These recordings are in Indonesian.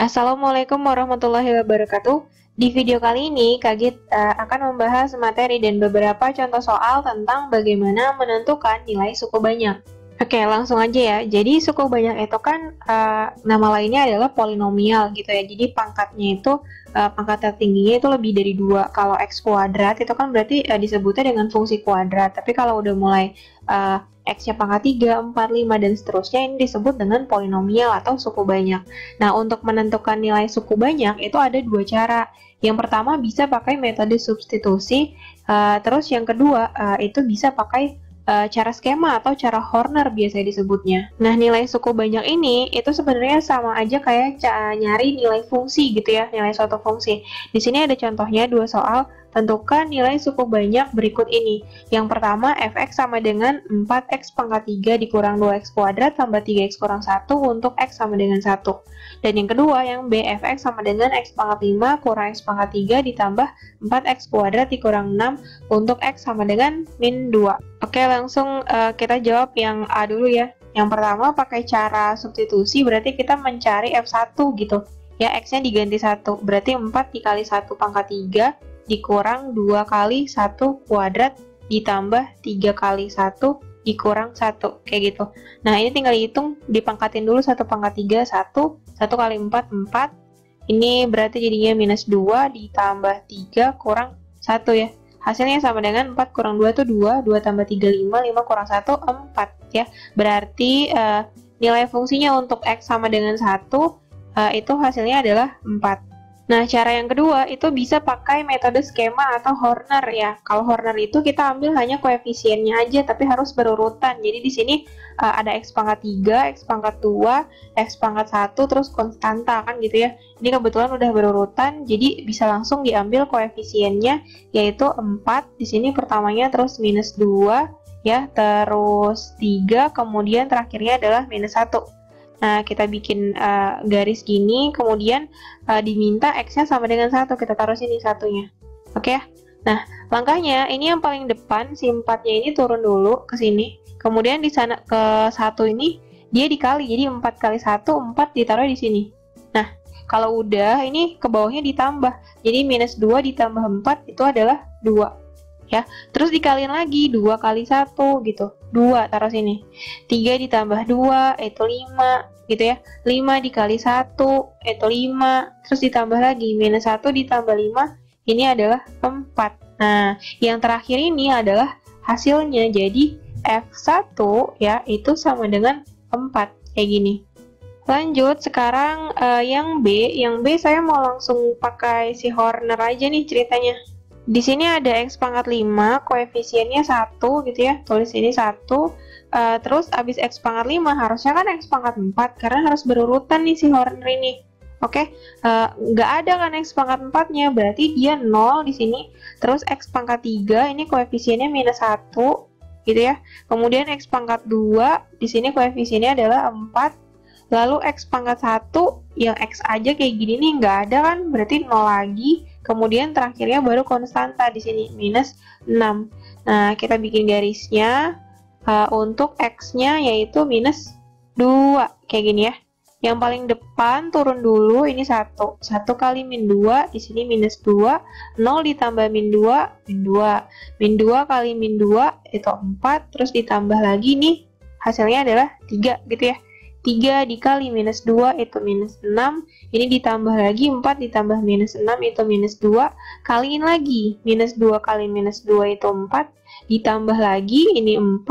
Assalamualaikum warahmatullahi wabarakatuh. Di video kali ini, Kak Git akan membahas materi dan beberapa contoh soal tentang bagaimana menentukan nilai suku banyak. Oke, langsung aja ya. Jadi suku banyak itu kan nama lainnya adalah polinomial gitu ya. Jadi pangkatnya itu pangkat tertingginya itu lebih dari 2. Kalau x kuadrat itu kan berarti disebutnya dengan fungsi kuadrat. Tapi kalau udah mulai x-nya pangkat 3, 4, 5, dan seterusnya ini disebut dengan polinomial atau suku banyak. Nah, untuk menentukan nilai suku banyak itu ada 2 cara. Yang pertama bisa pakai metode substitusi, terus yang kedua itu bisa pakai cara skema atau cara Horner biasanya disebutnya. Nah, nilai suku banyak ini itu sebenarnya sama aja kayak nyari nilai fungsi gitu ya, nilai suatu fungsi. Di sini ada contohnya 2 soal, tentukan nilai suku banyak berikut ini. Yang pertama, fx sama dengan 4x pangkat 3 dikurang 2x kuadrat tambah 3x kurang 1 untuk x sama dengan 1. Dan yang kedua, yang b, fx sama dengan x pangkat 5 kurang x pangkat 3 ditambah 4x kuadrat dikurang 6 untuk x sama dengan min 2. Oke, langsung kita jawab yang A dulu ya. Yang pertama pakai cara substitusi, berarti kita mencari F1 gitu. Ya, X-nya diganti 1, berarti 4 dikali 1 pangkat 3 dikurang 2 kali 1 kuadrat ditambah 3 kali 1 dikurang 1, kayak gitu. Nah, ini tinggal hitung, dipangkatin dulu 1 pangkat 3, 1 kali 4, 4. Ini berarti jadinya minus 2 ditambah 3 kurang 1 ya. Hasilnya sama dengan 4 kurang 2 itu 2, 2 tambah 3, 5, 5 kurang 1, 4 ya. Berarti nilai fungsinya untuk X sama dengan 1, itu hasilnya adalah 4. Nah, cara yang kedua itu bisa pakai metode skema atau Horner ya. Kalau Horner itu kita ambil hanya koefisiennya aja, tapi harus berurutan. Jadi di sini ada X pangkat 3, X pangkat 2, X pangkat 1, terus konstanta kan gitu ya. Ini kebetulan udah berurutan, jadi bisa langsung diambil koefisiennya, yaitu 4, di sini pertamanya terus minus 2, ya, terus 3, kemudian terakhirnya adalah minus 1. Nah, kita bikin garis gini, kemudian diminta X-nya sama dengan 1, kita taruh sini satunya. Oke ya? Nah, langkahnya ini yang paling depan, si 4-nya ini turun dulu ke sini, kemudian di sana ke 1 ini, dia dikali, jadi 4 kali 1, 4 ditaruh di sini. Nah, kalau udah, ini ke bawahnya ditambah, jadi minus 2 ditambah 4 itu adalah 2. Ya, terus dikaliin lagi 2 kali 1 gitu, 2 taruh sini, 3 ditambah 2 itu 5 gitu ya, 5 dikali 1 itu 5, terus ditambah lagi minus 1 ditambah 5 ini adalah 4. Nah, yang terakhir ini adalah hasilnya, jadi F1 ya itu sama dengan 4 kayak gini. Lanjut, sekarang yang B saya mau langsung pakai si Horner aja nih ceritanya. Di sini ada X pangkat 5, koefisiennya 1 gitu ya, tulis ini 1, terus abis X pangkat 5 harusnya kan X pangkat 4, karena harus berurutan nih si Horner ini. Oke, nggak ada kan X pangkat 4-nya, berarti dia 0 di sini, terus X pangkat 3, ini koefisiennya minus 1, gitu ya, kemudian X pangkat 2, di sini koefisiennya adalah 4, lalu X pangkat 1, yang X aja kayak gini nih, nggak ada kan, berarti 0 lagi, kemudian terakhirnya baru konstanta di sini minus 6. Nah, kita bikin garisnya untuk X-nya yaitu minus 2 kayak gini ya. Yang paling depan turun dulu ini 1. 1 kali min 2 di sini minus 2, 0 ditambah min 2, min 2. Min 2 kali min 2 itu 4, terus ditambah lagi nih hasilnya adalah 3 gitu ya. 3 dikali minus 2 itu minus 6, ini ditambah lagi 4 ditambah minus 6 itu minus 2, kaliin lagi, minus 2 kali minus 2 itu 4, ditambah lagi ini 4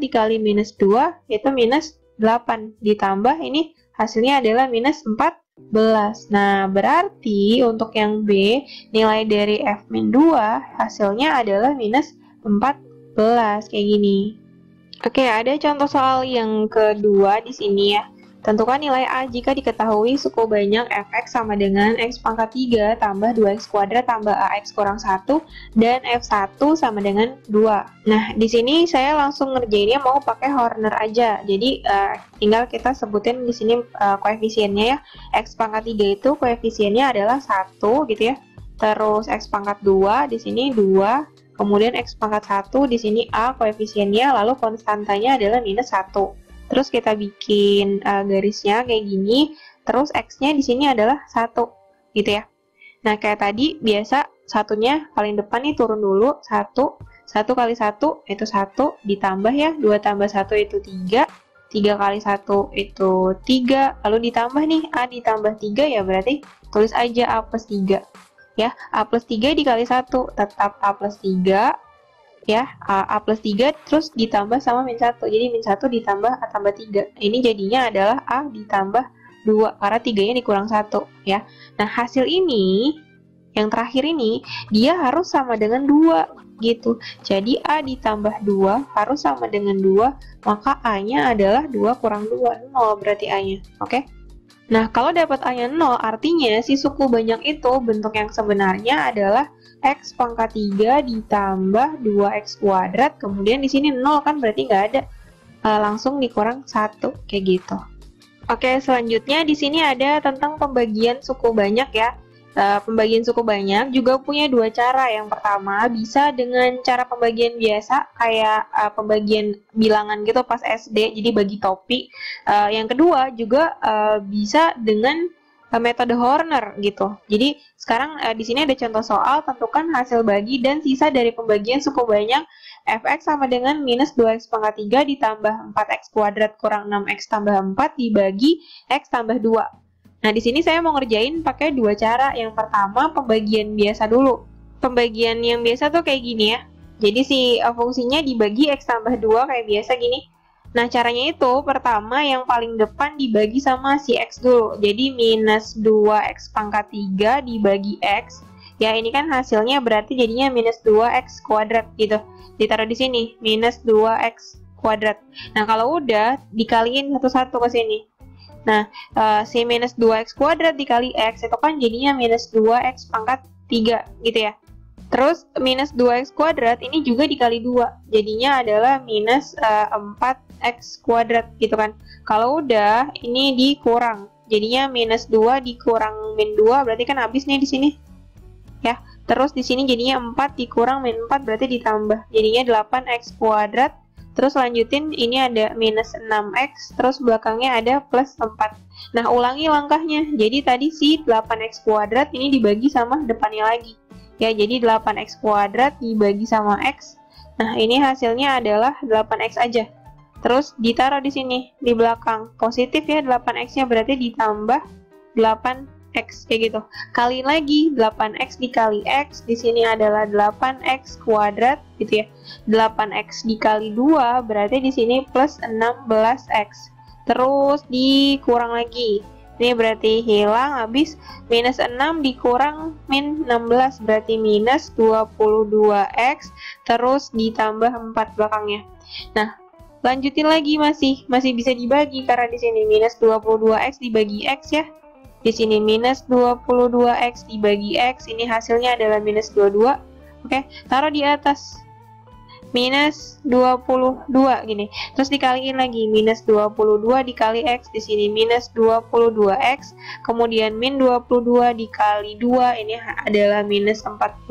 dikali minus 2 itu minus 8, ditambah ini hasilnya adalah minus 14. Nah, berarti untuk yang B, nilai dari F-2 hasilnya adalah minus 14, kayak gini. Oke, ada contoh soal yang kedua di sini ya. Tentukan nilai A jika diketahui suku banyak fx sama dengan x pangkat 3 tambah 2x kuadrat tambah ax kurang 1 dan f1 sama dengan 2. Nah, di sini saya langsung ngerjainnya mau pakai Horner aja. Jadi, tinggal kita sebutin di sini koefisiennya ya. X pangkat 3 itu koefisiennya adalah 1 gitu ya. Terus x pangkat 2 di sini 2. Kemudian X pangkat 1 di sini A koefisiennya, lalu konstantanya adalah minus 1. Terus kita bikin garisnya kayak gini. terus X-nya di sini adalah 1, gitu ya. Nah, kayak tadi, biasa satunya paling depan nih turun dulu, 1 kali 1 itu 1, ditambah ya, 2 tambah 1 itu 3, 3 kali 1 itu 3, lalu ditambah nih, A ditambah 3 ya berarti tulis aja A plus 3. Ya, A plus 3 dikali 1, tetap A plus 3, ya, A plus 3 terus ditambah sama min 1, jadi min 1 ditambah A tambah 3, ini jadinya adalah A ditambah 2, karena 3-nya dikurang 1, ya. Nah, hasil ini, yang terakhir ini, dia harus sama dengan 2, gitu. Jadi, A ditambah 2 harus sama dengan 2, maka A-nya adalah 2 kurang 2, 0 berarti A-nya, oke? Nah, kalau dapat A-nya 0, artinya si suku banyak itu bentuk yang sebenarnya adalah X pangkat 3 ditambah 2X kuadrat, kemudian di sini 0 kan berarti nggak ada, langsung dikurang 1, kayak gitu. Oke, selanjutnya di sini ada tentang pembagian suku banyak ya. Pembagian suku banyak juga punya dua cara. Yang pertama bisa dengan cara pembagian biasa kayak pembagian bilangan gitu pas SD, jadi bagi topi. Yang kedua juga bisa dengan metode Horner gitu. Jadi sekarang di sini ada contoh soal, tentukan hasil bagi dan sisa dari pembagian suku banyak fx sama dengan minus 2x pangkat 3 ditambah 4x kuadrat kurang 6x tambah 4 dibagi x tambah 2. Nah, di sini saya mau ngerjain pakai dua cara. Yang pertama, pembagian biasa dulu. Pembagian yang biasa tuh kayak gini ya. Jadi si fungsinya dibagi x tambah 2 kayak biasa gini. Nah, caranya itu pertama yang paling depan dibagi sama si X dulu. Jadi minus 2X pangkat 3 dibagi X. Ya, ini kan hasilnya berarti jadinya minus 2X kuadrat gitu. Ditaruh di sini, minus 2X kuadrat. Nah, kalau udah dikaliin satu-satu ke sini. Nah, si minus 2X kuadrat dikali X itu kan jadinya minus 2X pangkat 3 gitu ya. Terus minus 2x kuadrat ini juga dikali 2, jadinya adalah minus 4x kuadrat gitu kan. Kalau udah ini dikurang, jadinya minus 2 dikurang min 2 berarti kan habis nih di sini. Ya, terus di sini jadinya 4 dikurang min 4 berarti ditambah, jadinya 8x kuadrat. Terus lanjutin ini ada minus 6x, terus belakangnya ada plus 4. Nah, ulangi langkahnya. Jadi tadi si 8x kuadrat ini dibagi sama depannya lagi. Ya, jadi 8x kuadrat dibagi sama x. Nah, ini hasilnya adalah 8x aja. Terus ditaruh di sini, di belakang. Positif ya 8x-nya, berarti ditambah 8x, kayak gitu. Kaliin lagi, 8x dikali x, di sini adalah 8x kuadrat, gitu ya. 8x dikali 2, berarti di sini plus 16x. Terus dikurang lagi. Ini berarti hilang, habis minus 6 dikurang min 16 berarti minus 22x, terus ditambah 4 belakangnya. Nah, lanjutin lagi masih bisa dibagi karena di sini minus 22x dibagi x ya. Di sini minus 22x dibagi x, ini hasilnya adalah minus 22. Oke, taruh di atas. Minus 22 gini. Terus dikaliin lagi minus 22 dikali x, di sini minus 22x, kemudian min 22 dikali 2 ini adalah minus 44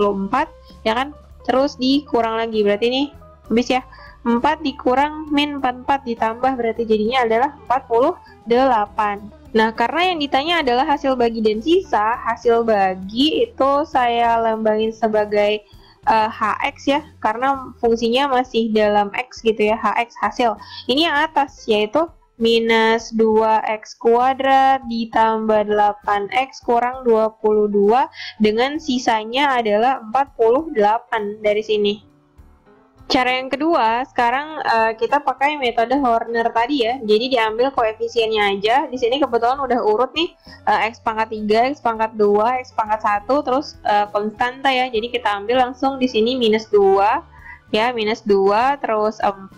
ya kan. Terus dikurang lagi berarti ini habis ya. 4 dikurang min 44 ditambah berarti jadinya adalah 48. Nah, karena yang ditanya adalah hasil bagi dan sisa, hasil bagi itu saya lambangin sebagai HX ya, karena fungsinya masih dalam X gitu ya, HX hasil. Ini yang atas yaitu minus 2x kuadrat ditambah 8x kurang 22 dengan sisanya adalah 48 dari sini. Cara yang kedua, sekarang kita pakai metode Horner tadi ya. Jadi diambil koefisiennya aja. Di sini kebetulan udah urut nih, x pangkat 3, x pangkat 2, x pangkat 1, terus konstanta ya. Jadi kita ambil langsung di sini minus 2, ya minus 2, terus 4,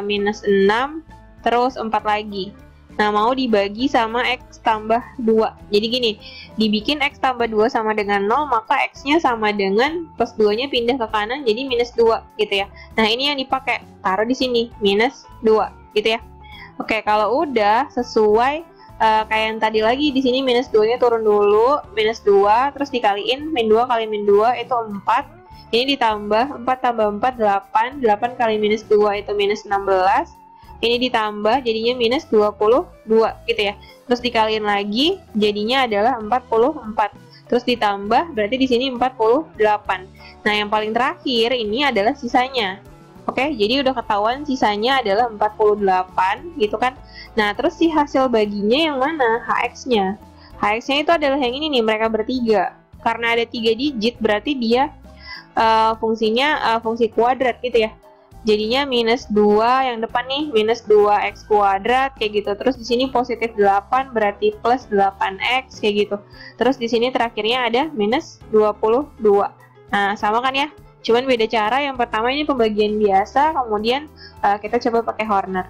minus 6, terus 4 lagi. Nah, mau dibagi sama x tambah 2. Jadi gini, dibikin x tambah 2 sama dengan 0, maka x-nya sama dengan plus 2-nya pindah ke kanan, jadi minus 2 gitu ya. Nah, ini yang dipakai, taruh di sini, minus 2 gitu ya. Oke, kalau udah sesuai kayak yang tadi lagi, di sini minus 2-nya turun dulu, minus 2, terus dikaliin, min 2 kali min 2 itu 4. Ini ditambah, 4 tambah 4, 8, 8 kali minus 2 itu minus 16. ini ditambah jadinya minus 22 gitu ya. Terus dikaliin lagi jadinya adalah 44. Terus ditambah berarti di sini 48. Nah, yang paling terakhir ini adalah sisanya. Oke, jadi udah ketahuan sisanya adalah 48 gitu kan. Nah, terus si hasil baginya yang mana? HX-nya. HX-nya itu adalah yang ini nih, mereka bertiga. Karena ada 3 digit berarti dia fungsinya fungsi kuadrat gitu ya. Jadinya minus 2 yang depan nih, minus 2x kuadrat kayak gitu. Terus di sini positif 8 berarti plus 8x kayak gitu. Terus di sini terakhirnya ada minus 22. Nah, sama kan ya? Cuman beda cara. Yang pertama ini pembagian biasa, kemudian kita coba pakai Horner.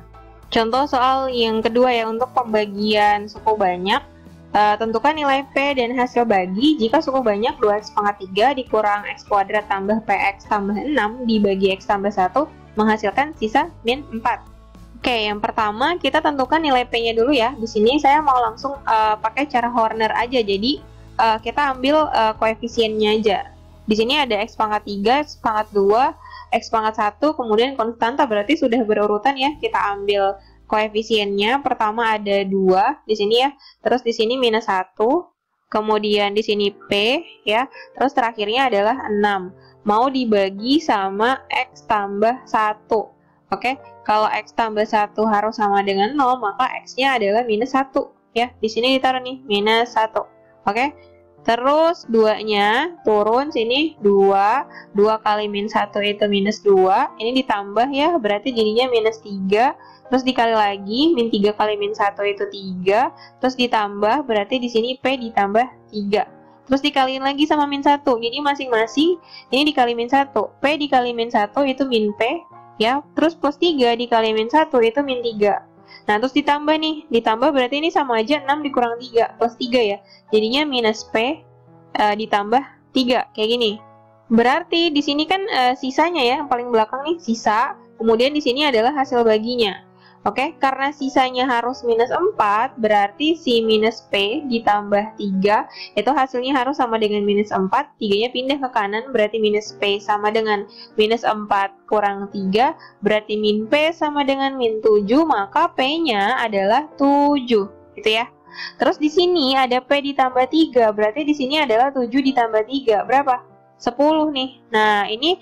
Contoh soal yang kedua ya, untuk pembagian suku banyak. Tentukan nilai P dan hasil bagi jika suku banyak 2x pangkat 3 dikurang x kuadrat tambah px tambah 6 dibagi x tambah 1 menghasilkan sisa min 4. Oke, yang pertama kita tentukan nilai P-nya dulu ya. Di sini saya mau langsung pakai cara Horner aja. Jadi kita ambil koefisiennya aja. Di sini ada x pangkat 3, x pangkat 2, x pangkat 1, kemudian konstanta berarti sudah berurutan ya. Kita ambil koefisiennya, pertama ada 2 di sini ya, terus di sini minus 1, kemudian di sini P ya, terus terakhirnya adalah 6. Mau dibagi sama X tambah 1. Oke, kalau X tambah 1 harus sama dengan 0, maka X-nya adalah minus 1 ya. Di sini ditaruh nih, minus 1. Oke, terus 2-nya turun sini 2 kali min 1 itu minus 2, ini ditambah ya, berarti jadinya minus 3. Terus dikali lagi, min 3 kali min 1 itu 3. Terus ditambah, berarti di sini P ditambah 3. Terus dikaliin lagi sama min 1. Jadi masing-masing, ini dikali min 1. P dikali min 1 itu min P. Ya, terus plus 3 dikali min 1 itu min 3. Nah, terus ditambah nih. Ditambah berarti ini sama aja 6 dikurang 3. Plus 3 ya. Jadinya minus P ditambah 3. Kayak gini. Berarti di sini kan sisanya ya, yang paling belakang nih, sisa. Kemudian di sini adalah hasil baginya. Oke, karena sisanya harus minus 4, berarti si minus P ditambah 3, itu hasilnya harus sama dengan minus 4, 3-nya pindah ke kanan, berarti minus P sama dengan minus 4 kurang 3, berarti min P sama dengan min 7, maka P-nya adalah 7, gitu ya. Terus di sini ada P ditambah 3, berarti di sini adalah 7 ditambah 3, berapa? 10 nih. Nah, ini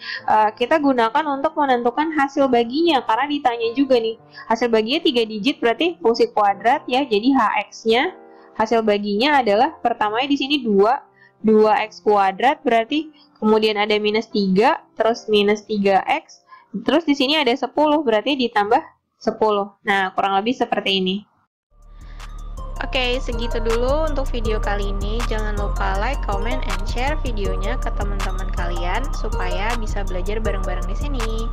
kita gunakan untuk menentukan hasil baginya, karena ditanya juga nih. Hasil baginya 3 digit berarti fungsi kuadrat ya. Jadi HX-nya, hasil baginya adalah pertamanya di sini 2x kuadrat berarti kemudian ada minus 3, terus minus 3x, terus di sini ada 10 berarti ditambah 10. Nah, kurang lebih seperti ini. Oke, segitu dulu untuk video kali ini. Jangan lupa like, comment, and share videonya ke teman-teman kalian supaya bisa belajar bareng-bareng di sini.